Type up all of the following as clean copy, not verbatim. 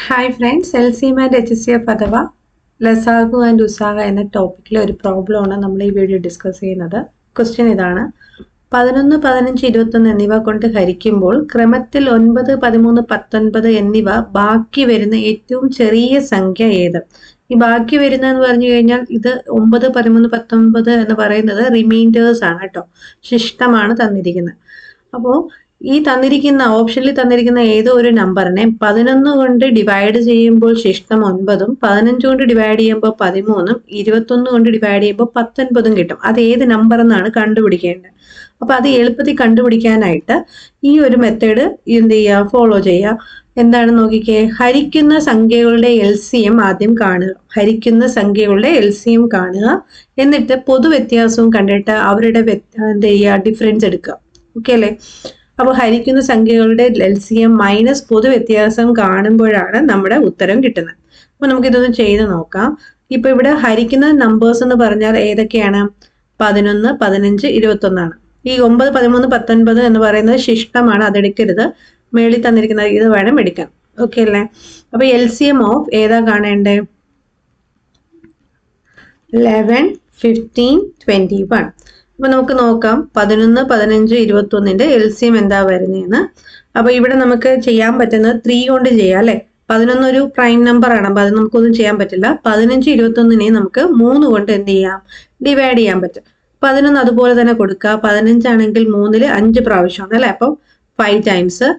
Hi friends, LCM and HCF അഥവാ ലസാഗു and ഉസാഗ എന്ന ടോപ്പിക്കിലെ ഒരു പ്രോബ്ലമാണ് നമ്മൾ ഈ വീഡിയോ ഡിസ്കസ് ചെയ്യുന്നത്. ക്വസ്റ്റ്യൻ ഇതാണ്: 11, 15, 21 എന്നിവ കൊണ്ട് ഹരിക്കുമ്പോൾ ക്രമത്തിൽ 9, 13, 19 എന്നിവ ബാക്കി വരുന്ന ഏറ്റവും ചെറിയ സംഖ്യ ഏത്? ഈ ബാക്കി വരുന്നതെന്ന് പറഞ്ഞു കഴിഞ്ഞാൽ ഇത് 9, 13, 19 എന്ന് പറയുന്നത് റിമൈൻഡേഴ്സ് ആണ് കേട്ടോ, ശിഷ്ടമാണ് തന്നിരിക്കുന്നത്. അപ്പോൾ ഈ തന്നിരിക്കുന്ന ഓപ്ഷനിൽ തന്നിരിക്കുന്ന ഏതോ ഒരു നമ്പറിനെ 11 കൊണ്ട് ഡിവൈഡ് ചെയ്യുമ്പോൾ ശിഷ്ടം 9ഉം, 15 കൊണ്ട് ഡിവൈഡ് ചെയ്യുമ്പോൾ 13ഉം, 21 കൊണ്ട് ഡിവൈഡ് ചെയ്യുമ്പോൾ 19ഉം കിട്ടും. അത് ഏത് നമ്പർ എന്നാണ് കണ്ടുപിടിക്കേണ്ടത്. അപ്പൊ അത് എളുപ്പത്തിൽ കണ്ടുപിടിക്കാനായിട്ട് ഈ ഒരു മെത്തേഡ് എന്ത് ചെയ്യുക, ഫോളോ ചെയ്യുക. എന്താണ് നോക്കിക്കേ, ഹരിക്കുന്ന സംഖ്യകളുടെ LCM ആദ്യം കാണുക. ഹരിക്കുന്ന സംഖ്യകളുടെ LCM കാണുക, എന്നിട്ട് പൊതുവ്യത്യാസവും കണ്ടിട്ട് അവരുടെ എന്ത് ചെയ്യുക, ഡിഫറൻസ് എടുക്കുക. ഓക്കെ അല്ലേ? അപ്പോൾ ഹരിക്കുന്ന സംഖ്യകളുടെ LCM മൈനസ് പൊതുവ്യത്യാസം കാണുമ്പോഴാണ് നമ്മുടെ ഉത്തരം കിട്ടുന്നത്. അപ്പൊ നമുക്കിതൊന്ന് ചെയ്ത് നോക്കാം. ഇപ്പൊ ഇവിടെ ഹരിക്കുന്ന നമ്പേഴ്സ് എന്ന് പറഞ്ഞാൽ ഏതൊക്കെയാണ്? 11, 15, 21 ആണ്. ഈ 9, 13, 19 എന്ന് പറയുന്നത് ശിഷ്ടമാണ്, അതെടുക്കരുത്. മേളിൽ തന്നിരിക്കുന്നത് ഇത് വേണം എടുക്കാൻ. ഓക്കെ അല്ലേ? അപ്പൊ LCM ഓഫ് ഏതാ കാണേണ്ടേ? 11, 15, 21. അപ്പൊ നമുക്ക് നോക്കാം 11, 15, 21ന്റെ LCM എന്താ വരുന്നതെന്ന്. അപ്പൊ ഇവിടെ നമുക്ക് ചെയ്യാൻ പറ്റുന്നത് 3 കൊണ്ട് ചെയ്യാം അല്ലെ. 11 ഒരു പ്രൈം നമ്പർ ആണ്, അപ്പൊ അത് നമുക്കൊന്നും ചെയ്യാൻ പറ്റില്ല. 15, 21നെ നമുക്ക് 3 കൊണ്ട് എന്ത് ചെയ്യാം, ഡിവൈഡ് ചെയ്യാൻ പറ്റും. 11 അതുപോലെ തന്നെ കൊടുക്കുക. 15 ആണെങ്കിൽ 3ൽ 5 പ്രാവശ്യമാണ് അല്ലെ, അപ്പൊ 5 ടൈംസ്.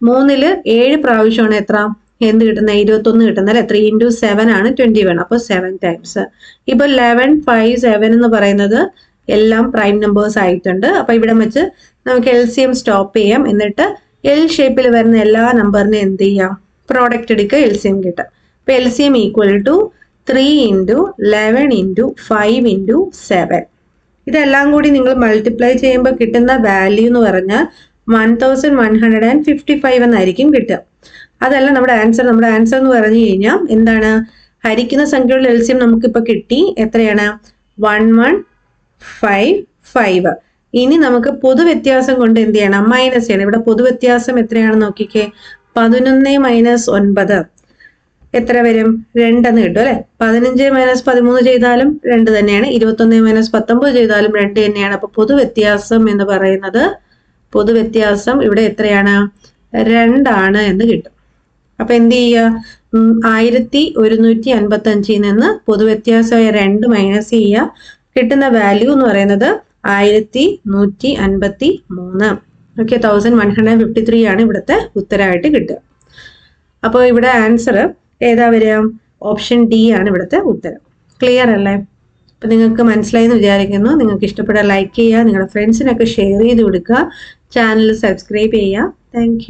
3ൽ 7 പ്രാവശ്യമാണ് എത്ര, എന്ത് കിട്ടുന്നത്, 21 കിട്ടുന്നത് അല്ലെ. 3 into 7 ആണ് 21, അപ്പൊ 7 ടൈംസ്. ഇപ്പൊ 11, 5, 7 എന്ന് പറയുന്നത് എല്ലാം പ്രൈം നമ്പേഴ്സ് ആയിട്ടുണ്ട്. അപ്പൊ ഇവിടെ വെച്ച് നമുക്ക് LCM സ്റ്റോപ്പ് ചെയ്യാം. എന്നിട്ട് L ഷേപ്പിൽ വരുന്ന എല്ലാ നമ്പറിനെ എന്ത് ചെയ്യാം, പ്രോഡക്റ്റ് എടുക്കുക, LCM കിട്ടും. അപ്പൊ LCM equal to 3 into 11 into 5 into 7. ഇതെല്ലാം കൂടി നിങ്ങൾ മൾട്ടിപ്ലൈ ചെയ്യുമ്പോൾ കിട്ടുന്ന വാല്യൂ എന്ന് പറഞ്ഞാൽ 1155 എന്നായിരിക്കും കിട്ടുക. അതല്ല നമ്മുടെ ആൻസർ. നമ്മുടെ ആൻസർ എന്ന് പറഞ്ഞു കഴിഞ്ഞാൽ എന്താണ്, ഹരിക്കുന്ന സംഖ്യകളുടെ LCM നമുക്കിപ്പോൾ കിട്ടി. എത്രയാണ്? 1155. ഇനി നമുക്ക് പൊതുവ്യത്യാസം കൊണ്ട് എന്ത് ചെയ്യണം, മൈനസ് ചെയ്യണം. ഇവിടെ പൊതുവ്യത്യാസം എത്രയാണെന്ന് നോക്കിക്കേ. 11 മൈനസ് 9 എത്ര വരും? 2 എന്ന് കിട്ടും അല്ലെ. 15 മൈനസ് 13 ചെയ്താലും 2 തന്നെയാണ്. 21 മൈനസ് 19 ചെയ്താലും 2 തന്നെയാണ്. അപ്പൊ പൊതുവ്യത്യാസം എന്ന് പറയുന്നത്, പൊതുവ്യത്യാസം ഇവിടെ എത്രയാണ്? 2 ആണ് എന്ന് കിട്ടും. അപ്പൊ എന്ത് ചെയ്യുക, 1155 നിന്ന് പൊതുവ്യത്യാസമായ 2 മൈനസ് ചെയ്യുക. കിട്ടുന്ന വാല്യൂ എന്ന് പറയുന്നത് 1153. ഓക്കെ, 1153 ആണ് ഇവിടുത്തെ ഉത്തരമായിട്ട് കിട്ടുക. അപ്പോൾ ഇവിടെ ആൻസർ ഏതാ വരിക? ഓപ്ഷൻ D ആണ് ഇവിടുത്തെ ഉത്തരം. ക്ലിയർ അല്ലേ? അപ്പൊ നിങ്ങൾക്ക് മനസ്സിലായി എന്ന് വിചാരിക്കുന്നു. നിങ്ങൾക്ക് ഇഷ്ടപ്പെട്ട ലൈക്ക് ചെയ്യുക, നിങ്ങളുടെ ഫ്രണ്ട്സിനൊക്കെ ഷെയർ ചെയ്ത് കൊടുക്കുക, ചാനൽ സബ്സ്ക്രൈബ് ചെയ്യുക. താങ്ക്